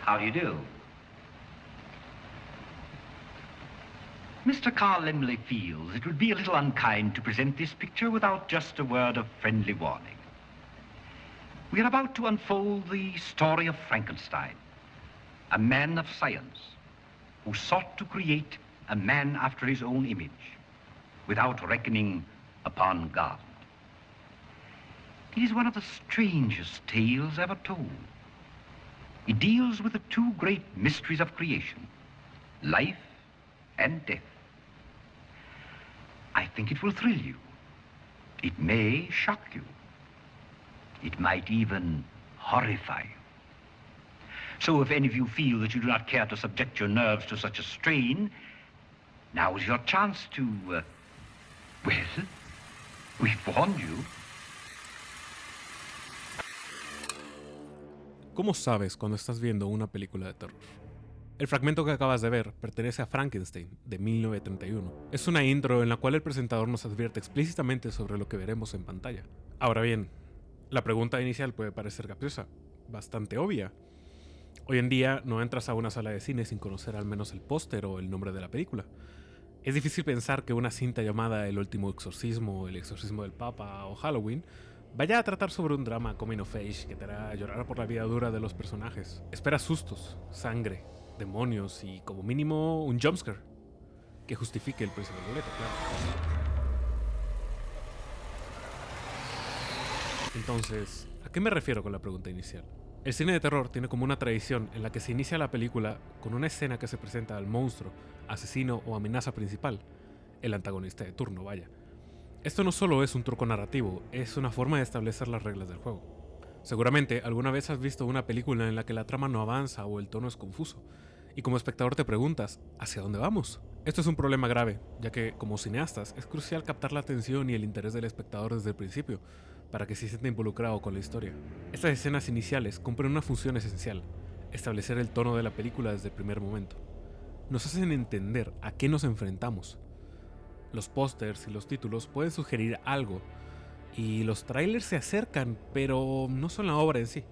How do you do? Mr. Carl Lemley feels it would be a little unkind to present this picture without just a word of friendly warning. We are about to unfold the story of Frankenstein, a man of science who sought to create a man after his own image without reckoning upon God. It is one of the strangest tales ever told. It deals with the two great mysteries of creation, life and death. I think it will thrill you. It may shock you. It might even horrify you. So if any of you feel that you do not care to subject your nerves to such a strain, now is your chance to, well, we've warned you. ¿Cómo sabes cuando estás viendo una película de terror? El fragmento que acabas de ver pertenece a Frankenstein, de 1931. Es una intro en la cual el presentador nos advierte explícitamente sobre lo que veremos en pantalla. Ahora bien, la pregunta inicial puede parecer capciosa, bastante obvia. Hoy en día no entras a una sala de cine sin conocer al menos el póster o el nombre de la película. Es difícil pensar que una cinta llamada El último exorcismo, El exorcismo del Papa o Halloween vaya a tratar sobre un drama coming of age que te hará llorar por la vida dura de los personajes. Espera sustos, sangre, demonios y como mínimo un jumpscare que justifique el precio del boleto, claro. Entonces, ¿a qué me refiero con la pregunta inicial? El cine de terror tiene como una tradición en la que se inicia la película con una escena que se presenta al monstruo, asesino o amenaza principal, el antagonista de turno, vaya. Esto no solo es un truco narrativo, es una forma de establecer las reglas del juego. Seguramente alguna vez has visto una película en la que la trama no avanza o el tono es confuso, y como espectador te preguntas, ¿hacia dónde vamos? Esto es un problema grave, ya que como cineastas es crucial captar la atención y el interés del espectador desde el principio, para que se sienta involucrado con la historia. Estas escenas iniciales cumplen una función esencial, establecer el tono de la película desde el primer momento. Nos hacen entender a qué nos enfrentamos. Los pósters y los títulos pueden sugerir algo, y los trailers se acercan, pero no son la obra en sí.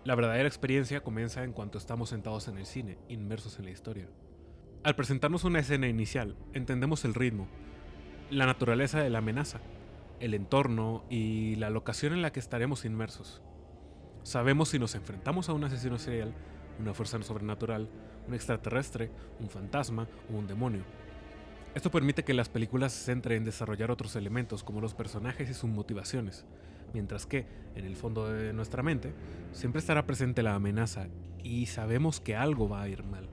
La verdadera experiencia comienza en cuanto estamos sentados en el cine, inmersos en la historia. Al presentarnos una escena inicial, entendemos el ritmo, la naturaleza de la amenaza, el entorno y la locación en la que estaremos inmersos. Sabemos si nos enfrentamos a un asesino serial, una fuerza sobrenatural, un extraterrestre, un fantasma o un demonio. Esto permite que las películas se centren en desarrollar otros elementos como los personajes y sus motivaciones, mientras que, en el fondo de nuestra mente, siempre estará presente la amenaza y sabemos que algo va a ir mal.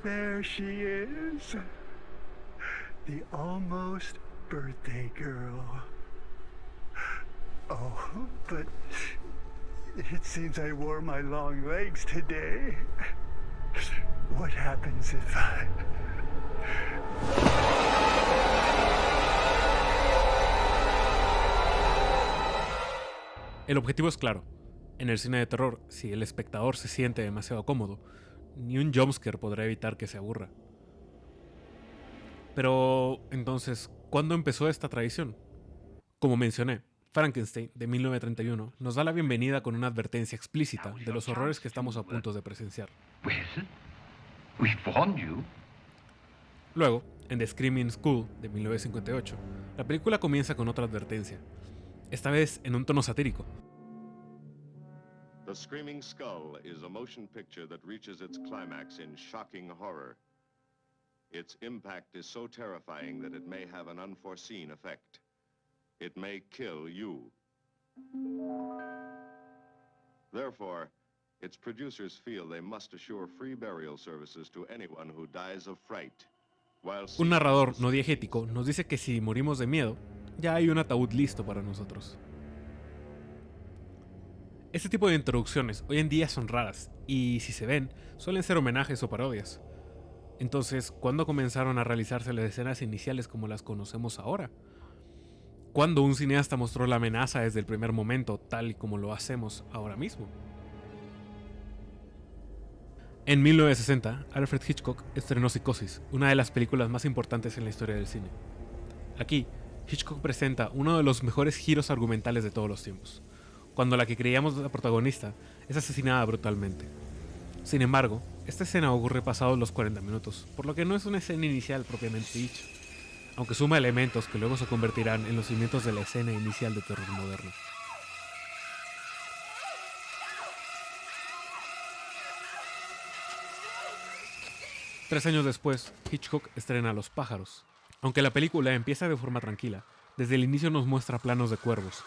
There she is, the almost birthday girl. Oh, but it seems I wore my long legs today. What happens if I... El objetivo es claro. En el cine de terror, si el espectador se siente demasiado cómodo, ni un jumpscare podrá evitar que se aburra. Pero, entonces, ¿cuándo empezó esta tradición? Como mencioné, Frankenstein, de 1931, nos da la bienvenida con una advertencia explícita de los horrores que estamos a punto de presenciar. Well, we've warned you. Luego, en The Screaming School, de 1958, la película comienza con otra advertencia, esta vez en un tono satírico. The Screaming Skull is a motion picture that reaches its climax in shocking horror. Its impact is so terrifying that it may have an unforeseen effect. It may kill you. Therefore, its producers feel they must assure free burial services to anyone who dies of fright. Un narrador no diegético nos dice que si morimos de miedo, ya hay un ataúd listo para nosotros. Este tipo de introducciones hoy en día son raras, y si se ven, suelen ser homenajes o parodias. Entonces, ¿cuándo comenzaron a realizarse las escenas iniciales como las conocemos ahora? ¿Cuándo un cineasta mostró la amenaza desde el primer momento, tal y como lo hacemos ahora mismo? En 1960, Alfred Hitchcock estrenó Psicosis, una de las películas más importantes en la historia del cine. Aquí, Hitchcock presenta uno de los mejores giros argumentales de todos los tiempos, cuando la que creíamos la protagonista es asesinada brutalmente. Sin embargo, esta escena ocurre pasados los 40 minutos, por lo que no es una escena inicial propiamente dicha, aunque suma elementos que luego se convertirán en los cimientos de la escena inicial de terror moderno. Tres años después, Hitchcock estrena Los pájaros. Aunque la película empieza de forma tranquila, desde el inicio nos muestra planos de cuervos,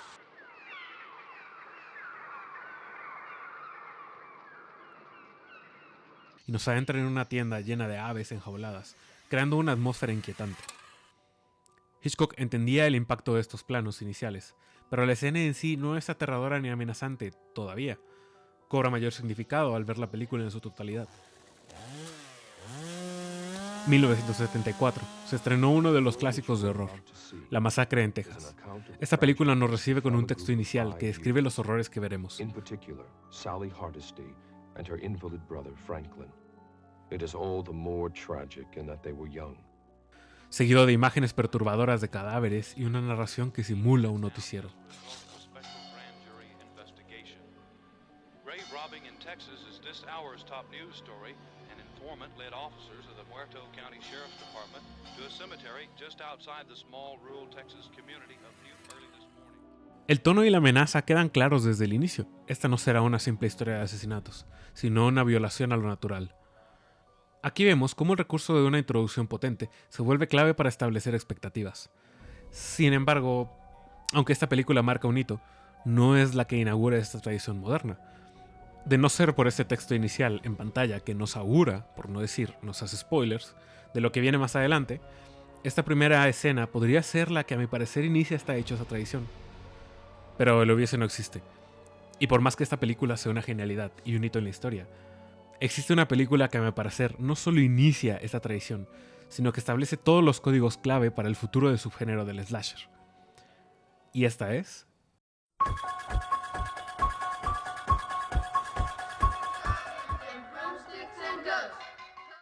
y nos adentra en una tienda llena de aves enjauladas, creando una atmósfera inquietante. Hitchcock entendía el impacto de estos planos iniciales, pero la escena en sí no es aterradora ni amenazante todavía. Cobra mayor significado al ver la película en su totalidad. 1974 se estrenó uno de los clásicos de horror, La masacre en Texas. Esta película nos recibe con un texto inicial que describe los horrores que veremos. In particular, Sally Hardesty and her invalid brother Franklin. It is all the more tragic in that they were young. Seguido de imágenes perturbadoras de cadáveres y una narración que simula un noticiero. Grave robbing in Texas is this hour's top news story. An informant led officers of the Muerto County Sheriff's Department to a cemetery just outside the small rural Texas community of New early this morning. El tono y la amenaza quedan claros desde el inicio. Esta no será una simple historia de asesinatos, sino una violación a lo natural. Aquí vemos cómo el recurso de una introducción potente se vuelve clave para establecer expectativas. Sin embargo, aunque esta película marca un hito, no es la que inaugura esta tradición moderna. De no ser por este texto inicial en pantalla que nos augura, por no decir nos hace spoilers, de lo que viene más adelante, esta primera escena podría ser la que a mi parecer inicia esta dichosa tradición. Pero el hubiese no existe. Y por más que esta película sea una genialidad y un hito en la historia, existe una película que a mi parecer no solo inicia esta tradición, sino que establece todos los códigos clave para el futuro del subgénero del slasher. Y esta es...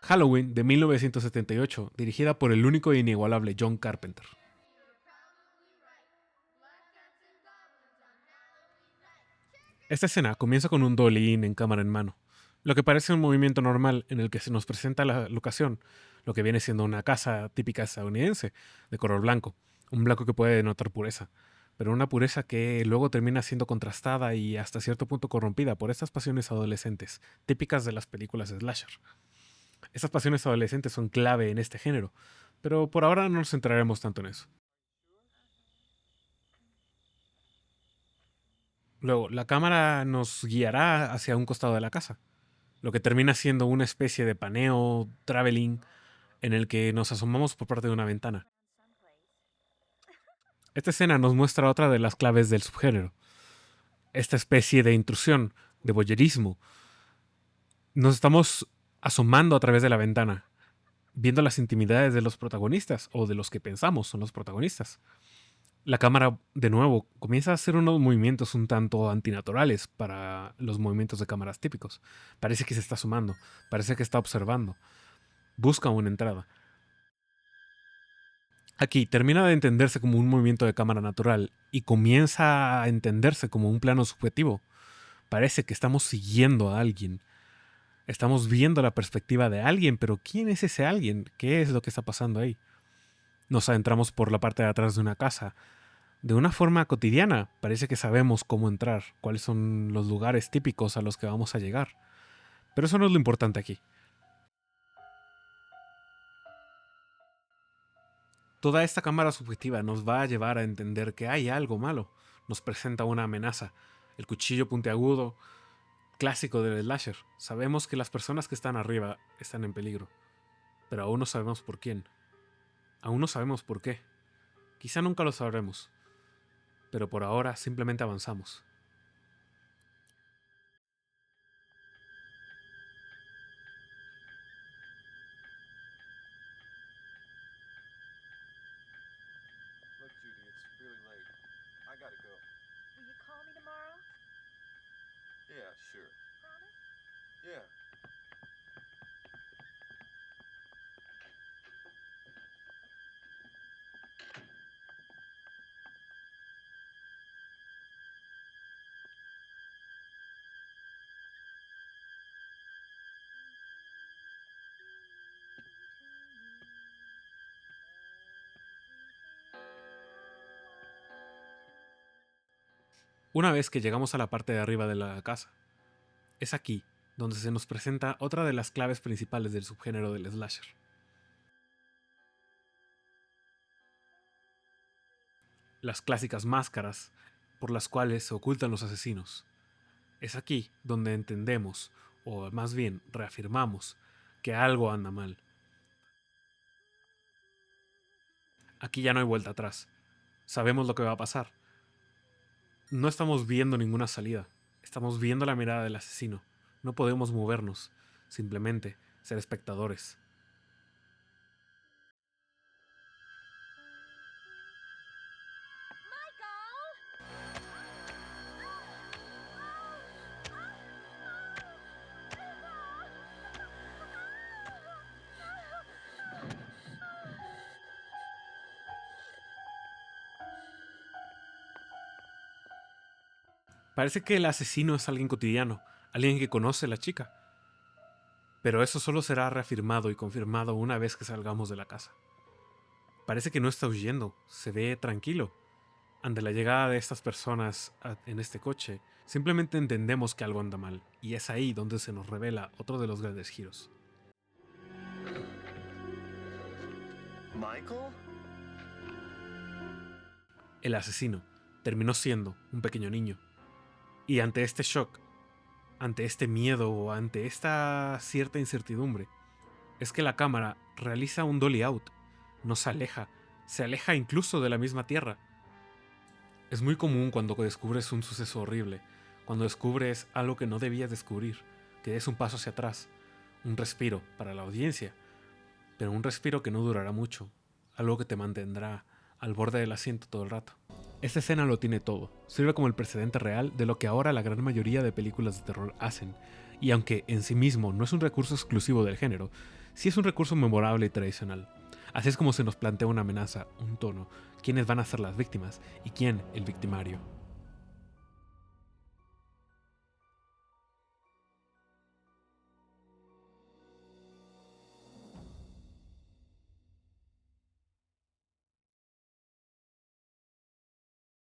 Halloween de 1978, dirigida por el único e inigualable John Carpenter. Esta escena comienza con un dolly-in en cámara en mano, lo que parece un movimiento normal en el que se nos presenta la locación, lo que viene siendo una casa típica estadounidense, de color blanco, un blanco que puede denotar pureza, pero una pureza que luego termina siendo contrastada y hasta cierto punto corrompida por estas pasiones adolescentes, típicas de las películas slasher. Estas pasiones adolescentes son clave en este género, pero por ahora no nos centraremos tanto en eso. Luego, la cámara nos guiará hacia un costado de la casa, lo que termina siendo una especie de paneo, traveling, en el que nos asomamos por parte de una ventana. Esta escena nos muestra otra de las claves del subgénero. Esta especie de intrusión, de voyeurismo. Nos estamos asomando a través de la ventana, viendo las intimidades de los protagonistas, o de los que pensamos son los protagonistas. La cámara, de nuevo, comienza a hacer unos movimientos un tanto antinaturales para los movimientos de cámaras típicos. Parece que se está asomando, parece que está observando. Busca una entrada. Aquí termina de entenderse como un movimiento de cámara natural y comienza a entenderse como un plano subjetivo. Parece que estamos siguiendo a alguien. Estamos viendo la perspectiva de alguien, pero ¿quién es ese alguien? ¿Qué es lo que está pasando ahí? Nos adentramos por la parte de atrás de una casa. De una forma cotidiana, parece que sabemos cómo entrar, cuáles son los lugares típicos a los que vamos a llegar. Pero eso no es lo importante aquí. Toda esta cámara subjetiva nos va a llevar a entender que hay algo malo. Nos presenta una amenaza. El cuchillo puntiagudo, clásico del slasher. Sabemos que las personas que están arriba están en peligro. Pero aún no sabemos por quién. Aún no sabemos por qué. Quizá nunca lo sabremos. Pero por ahora simplemente avanzamos. Look, Judy, it's really late. I gotta go. Will you call me tomorrow? Yeah, sure. Promise? Yeah. Una vez que llegamos a la parte de arriba de la casa, es aquí donde se nos presenta otra de las claves principales del subgénero del slasher. Las clásicas máscaras por las cuales se ocultan los asesinos. Es aquí donde entendemos, o más bien reafirmamos, que algo anda mal. Aquí ya no hay vuelta atrás. Sabemos lo que va a pasar. No estamos viendo ninguna salida. Estamos viendo la mirada del asesino. No podemos movernos. Simplemente ser espectadores. Parece que el asesino es alguien cotidiano, alguien que conoce a la chica. Pero eso solo será reafirmado y confirmado una vez que salgamos de la casa. Parece que no está huyendo, se ve tranquilo. Ante la llegada de estas personas en este coche, simplemente entendemos que algo anda mal, y es ahí donde se nos revela otro de los grandes giros. Michael? El asesino terminó siendo un pequeño niño. Y ante este shock, ante este miedo o ante esta cierta incertidumbre, es que la cámara realiza un dolly out, no se aleja incluso de la misma tierra. Es muy común cuando descubres un suceso horrible, cuando descubres algo que no debías descubrir, que des un paso hacia atrás, un respiro para la audiencia, pero un respiro que no durará mucho, algo que te mantendrá al borde del asiento todo el rato. Esta escena lo tiene todo, sirve como el precedente real de lo que ahora la gran mayoría de películas de terror hacen, y aunque en sí mismo no es un recurso exclusivo del género, sí es un recurso memorable y tradicional. Así es como se nos plantea una amenaza, un tono, quiénes van a ser las víctimas y quién el victimario.